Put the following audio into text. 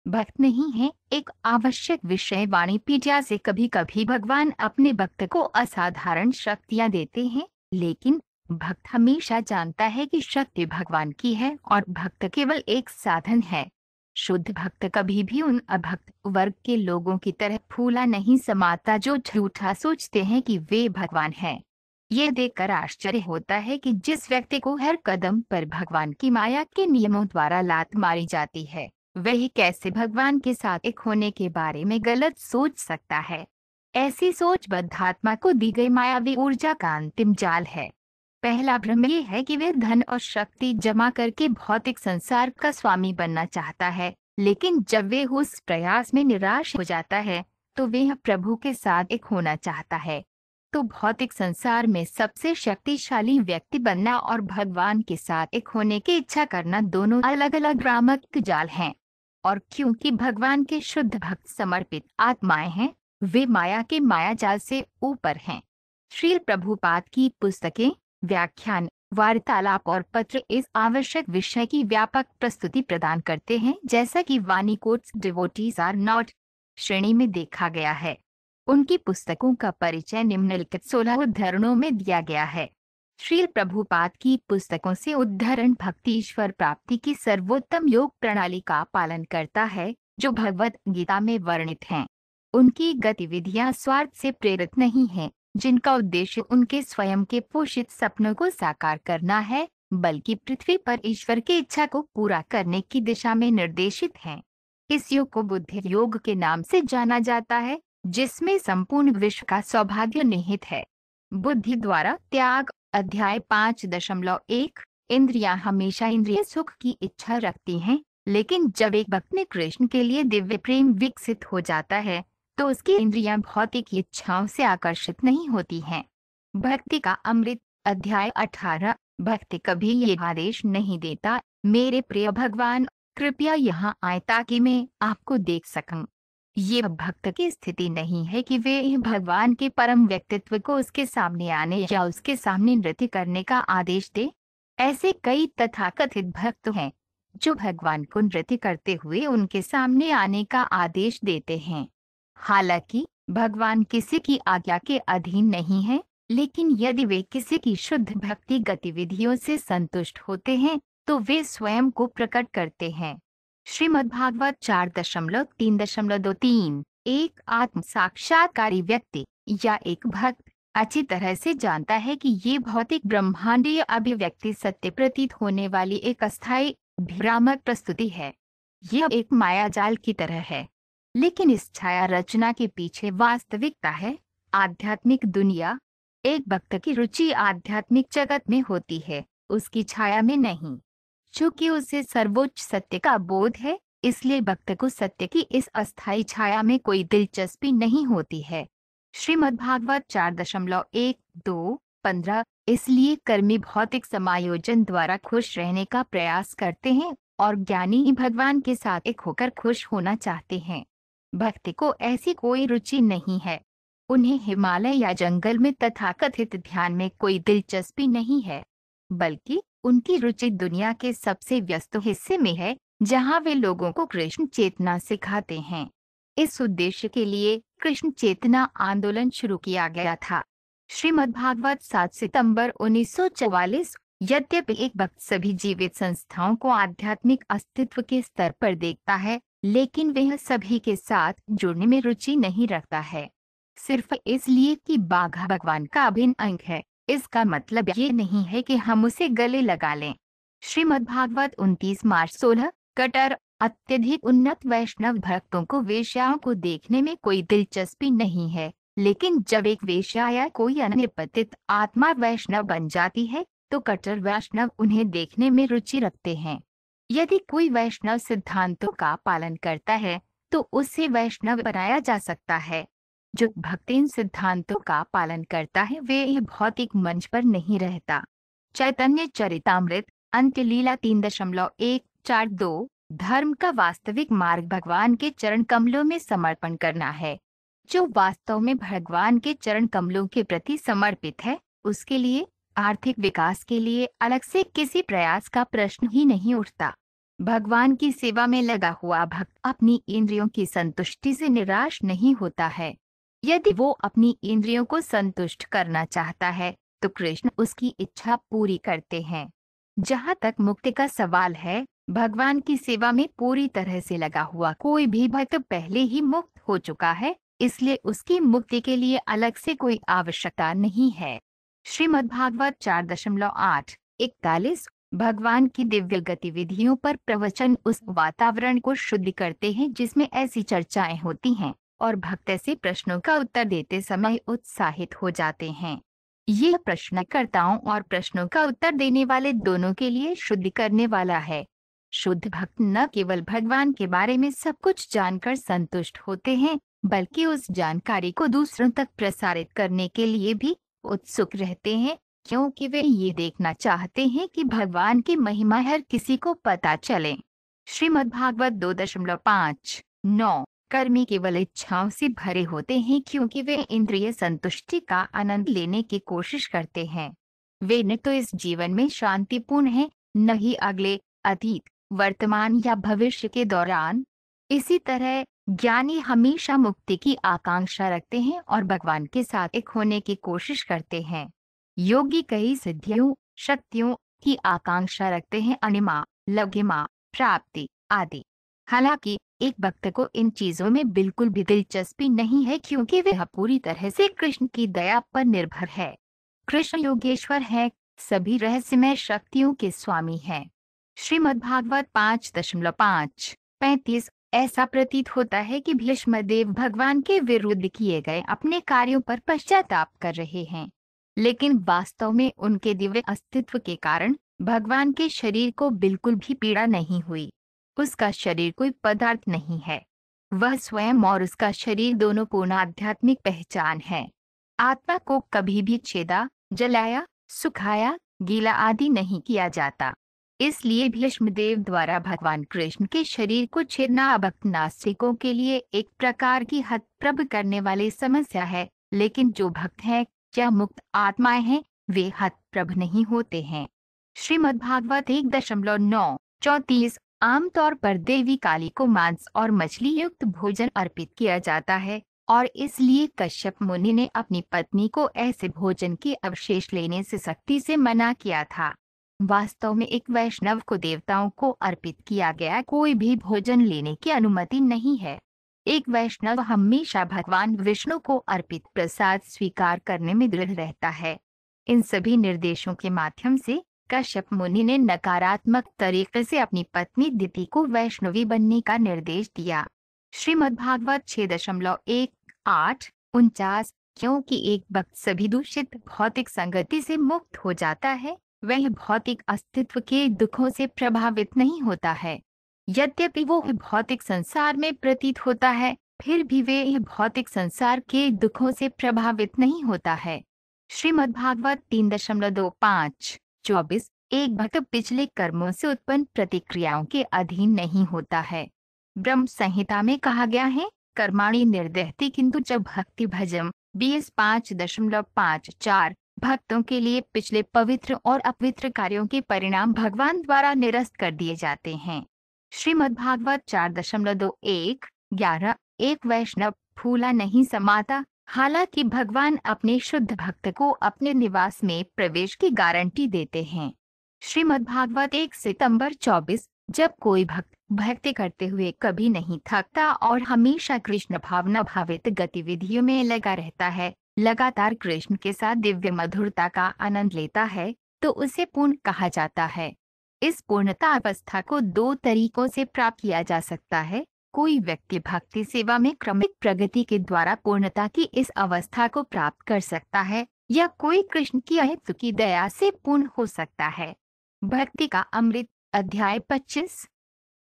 भक्त नहीं है। एक आवश्यक विषय वाणिपीडिया से कभी कभी भगवान अपने भक्त को असाधारण शक्तियां देते हैं, लेकिन भक्त हमेशा जानता है कि शक्ति भगवान की है और भक्त केवल एक साधन है। शुद्ध भक्त कभी भी उन अभक्त वर्ग के लोगों की तरह फूला नहीं समाता जो झूठा सोचते हैं कि वे भगवान हैं। ये देखकर आश्चर्य होता है कि जिस व्यक्ति को हर कदम पर भगवान की माया के नियमों द्वारा लात मारी जाती है, वह कैसे भगवान के साथ एक होने के बारे में गलत सोच सकता है। ऐसी सोच बद्धात्मा को दी गई मायावी ऊर्जा का अंतिम जाल है। पहला भ्रम यह है कि वह धन और शक्ति जमा करके भौतिक संसार का स्वामी बनना चाहता है, लेकिन जब वे उस प्रयास में निराश हो जाता है, तो वह प्रभु के साथ एक होना चाहता है। तो भौतिक संसार में सबसे शक्तिशाली व्यक्ति बनना और भगवान के साथ एक होने की इच्छा करना दोनों अलग अलग भ्रामक जाल हैं। और क्योंकि भगवान के शुद्ध भक्त समर्पित आत्माएं हैं, वे माया के मायाजाल से ऊपर हैं। श्रील प्रभुपाद की पुस्तकें, व्याख्यान, वार्तालाप और पत्र इस आवश्यक विषय की व्यापक प्रस्तुति प्रदान करते हैं, जैसा कि वाणी कोट्स डिवोटीज आर नॉट श्रेणी में देखा गया है। उनकी पुस्तकों का परिचय निम्नलिखित 16 उद्धरणों में दिया गया है। श्रील प्रभुपाद की पुस्तकों से उद्धरण भक्ति ईश्वर प्राप्ति की सर्वोत्तम योग प्रणाली का पालन करता है, जो भगवत गीता में वर्णित हैं। उनकी गतिविधियां स्वार्थ से प्रेरित नहीं हैं, जिनका उद्देश्य उनके स्वयं के पोषित सपनों को साकार करना है, बल्कि पृथ्वी पर ईश्वर की इच्छा को पूरा करने की दिशा में निर्देशित हैं। इस योग को बुद्धि योग के नाम से जाना जाता है, जिसमें संपूर्ण विश्व का सौभाग्य निहित है। बुद्धि द्वारा त्याग, अध्याय 5.1। इंद्रियां हमेशा इंद्रिय सुख की इच्छा रखती हैं, लेकिन जब एक भक्त में कृष्ण के लिए दिव्य प्रेम विकसित हो जाता है, तो उसकी इंद्रियां भौतिक इच्छाओं से आकर्षित नहीं होती हैं। भक्ति का अमृत, अध्याय 18। भक्ति कभी ये आदेश नहीं देता, मेरे प्रिय भगवान, कृपया यहाँ आए ताकि मैं आपको देख सकूं। ये भक्त की स्थिति नहीं है कि वे भगवान के परम व्यक्तित्व को उसके सामने आने या उसके सामने नृत्य करने का आदेश दे। ऐसे कई तथाकथित भक्त हैं जो भगवान को नृत्य करते हुए उनके सामने आने का आदेश देते हैं। हालांकि भगवान किसी की आज्ञा के अधीन नहीं है, लेकिन यदि वे किसी की शुद्ध भक्ति गतिविधियों से संतुष्ट होते हैं, तो वे स्वयं को प्रकट करते हैं। श्रीमद्भागवत 4.3.23। एक आत्म साक्षात्कारी व्यक्ति या एक भक्त अच्छी तरह से जानता है कि ये भौतिक ब्रह्मांडीय अभिव्यक्ति सत्य प्रतीत होने वाली एक अस्थायी भ्रामक प्रस्तुति है। यह एक मायाजाल की तरह है, लेकिन इस छाया रचना के पीछे वास्तविकता है, आध्यात्मिक दुनिया। एक भक्त की रुचि आध्यात्मिक जगत में होती है, उसकी छाया में नहीं। चूंकि उसे सर्वोच्च सत्य का बोध है, इसलिए भक्त को सत्य की इस अस्थायी छाया में कोई दिलचस्पी नहीं होती है। श्रीमद्भागवत 4.1-2-15। इसलिए कर्मी भौतिक समायोजन द्वारा खुश रहने का प्रयास करते हैं और ज्ञानी भगवान के साथ एक होकर खुश होना चाहते हैं। भक्ति को ऐसी कोई रुचि नहीं है। उन्हें हिमालय या जंगल में तथाकथित ध्यान में कोई दिलचस्पी नहीं है, बल्कि उनकी रुचि दुनिया के सबसे व्यस्त हिस्से में है, जहां वे लोगों को कृष्ण चेतना सिखाते हैं। इस उद्देश्य के लिए कृष्ण चेतना आंदोलन शुरू किया गया था। श्रीमद्भागवत 7 सितंबर 1944। यद्यपि एक भक्त सभी जीवित संस्थाओं को आध्यात्मिक अस्तित्व के स्तर पर देखता है, लेकिन वह सभी के साथ जुड़ने में रुचि नहीं रखता है। सिर्फ इसलिए कि बाघ भगवान का अभिन्न अंग है, इसका मतलब ये नहीं है कि हम उसे गले लगा लें। श्रीमद्भागवत 29-16। कट्टर अत्यधिक उन्नत वैष्णव भक्तों को वेश्याओं को देखने में कोई दिलचस्पी नहीं है, लेकिन जब एक वेश्या या कोई अन्य पतित आत्मा वैष्णव बन जाती है, तो कट्टर वैष्णव उन्हें देखने में रुचि रखते हैं। यदि कोई वैष्णव सिद्धांतों का पालन करता है, तो उसे वैष्णव बनाया जा सकता है। जो भक्त इन सिद्धांतों का पालन करता है, वे भौतिक मंच पर नहीं रहता। चैतन्य चरितामृत, अंत्यलीला 3.142। धर्म का वास्तविक मार्ग भगवान के चरण कमलों में समर्पण करना है। जो वास्तव में भगवान के चरण कमलों के प्रति समर्पित है, उसके लिए आर्थिक विकास के लिए अलग से किसी प्रयास का प्रश्न ही नहीं उठता। भगवान की सेवा में लगा हुआ भक्त अपनी इंद्रियों की संतुष्टि से निराश नहीं होता है। यदि वो अपनी इंद्रियों को संतुष्ट करना चाहता है तो कृष्ण उसकी इच्छा पूरी करते हैं। जहाँ तक मुक्ति का सवाल है, भगवान की सेवा में पूरी तरह से लगा हुआ कोई भी भक्त पहले ही मुक्त हो चुका है, इसलिए उसकी मुक्ति के लिए अलग से कोई आवश्यकता नहीं है। श्रीमद्भागवत 4.8-41 भगवान की दिव्य गतिविधियों पर प्रवचन उस वातावरण को शुद्ध करते हैं जिसमें ऐसी चर्चाएं होती हैं और भक्त ऐसे प्रश्नों का उत्तर देते समय उत्साहित हो जाते हैं। यह प्रश्नकर्ताओं और प्रश्नों का उत्तर देने वाले दोनों के लिए शुद्ध करने वाला है। शुद्ध भक्त न केवल भगवान के बारे में सब कुछ जानकर संतुष्ट होते हैं, बल्कि उस जानकारी को दूसरों तक प्रसारित करने के लिए भी उत्सुक रहते हैं, क्योंकि वे ये देखना चाहते हैं कि भगवान की महिमा हर किसी को पता चले। श्रीमद्भागवत 2.5-9 कर्मी केवल इच्छाओं से भरे होते हैं क्योंकि वे इंद्रिय संतुष्टि का आनंद लेने की कोशिश करते हैं। वे न तो इस जीवन में शांतिपूर्ण हैं, न ही अगले, अतीत, वर्तमान या भविष्य के दौरान। इसी तरह ज्ञानी हमेशा मुक्ति की आकांक्षा रखते हैं और भगवान के साथ एक होने की कोशिश करते हैं। योगी कई सिद्धियों, शक्तियों की आकांक्षा रखते हैं, अनिमा, लघिमा, प्राप्ति आदि। हालांकि एक भक्त को इन चीजों में बिल्कुल भी दिलचस्पी नहीं है क्योंकि वह पूरी तरह से कृष्ण की दया पर निर्भर है। कृष्ण योगेश्वर है, सभी रहस्यमय शक्तियों के स्वामी हैं। श्रीमद्भागवत 5.5-35 ऐसा प्रतीत होता है कि भीष्मदेव भगवान के विरुद्ध किए गए अपने कार्यों पर पश्चाताप कर रहे हैं, लेकिन वास्तव में उनके दिव्य अस्तित्व के कारण भगवान के शरीर को बिल्कुल भी पीड़ा नहीं हुई। उसका शरीर कोई पदार्थ नहीं है, वह स्वयं और उसका शरीर दोनों पूर्ण आध्यात्मिक पहचान है। आत्मा को कभी भी छेदा, जलाया, सुखाया, गीला आदि नहीं किया जाता। इसलिए भीष्मदेव द्वारा भगवान कृष्ण के शरीर को छेदना अभक्त नास्तिकों के लिए एक प्रकार की हतप्रभ करने वाली समस्या है, लेकिन जो भक्त हैं या मुक्त आत्माएं हैं, वे हतप्रभ नहीं होते हैं। श्रीमद्भागवत 1.9-34 आमतौर पर देवी काली को मांस और मछली युक्त भोजन अर्पित किया जाता है और इसलिए कश्यप मुनि ने अपनी पत्नी को ऐसे भोजन के अवशेष लेने से सख्ती से मना किया था। वास्तव में एक वैष्णव को देवताओं को अर्पित किया गया कोई भी भोजन लेने की अनुमति नहीं है। एक वैष्णव हमेशा भगवान विष्णु को अर्पित प्रसाद स्वीकार करने में दृढ़ रहता है। इन सभी निर्देशों के माध्यम से कश्यप मुनि ने नकारात्मक तरीके से अपनी पत्नी दिति को वैष्णवी बनने का निर्देश दिया। श्रीमद्भागवत 6.1-8-49 क्योंकि एक भक्त सभी दूषित भौतिक संगति से मुक्त हो जाता है, वह भौतिक अस्तित्व के दुखों से प्रभावित नहीं होता है। यद्यपि वो भौतिक संसार में प्रतीत होता है, फिर भी वे भौतिक संसार के दुखों से प्रभावित नहीं होता है। श्रीमद्भागवत 3.25-24 एक भक्त पिछले कर्मों से उत्पन्न प्रतिक्रियाओं के अधीन नहीं होता है। ब्रह्म संहिता में कहा गया है, कर्माणि निर्दहति किंतु च भक्ति भजम 25.54 भक्तों के लिए पिछले पवित्र और अपवित्र कार्यों के परिणाम भगवान द्वारा निरस्त कर दिए जाते हैं। श्रीमद्भागवत 4.21-11 एक वैष्णव फूला नहीं समाता, हालांकि भगवान अपने शुद्ध भक्त को अपने निवास में प्रवेश की गारंटी देते हैं। श्रीमद्भागवत 1 सितंबर 24 जब कोई भक्त भक्ति करते हुए कभी नहीं थकता और हमेशा कृष्ण भावना भावित गतिविधियों में लगा रहता है, लगातार कृष्ण के साथ दिव्य मधुरता का आनंद लेता है, तो उसे पूर्ण कहा जाता है। इस पूर्णता अवस्था को दो तरीकों से प्राप्त किया जा सकता है। कोई व्यक्ति भक्ति सेवा में क्रमिक प्रगति के द्वारा पूर्णता की इस अवस्था को प्राप्त कर सकता है, या कोई कृष्ण की अहेतु की दया से पूर्ण हो सकता है। भक्ति का अमृत अध्याय 25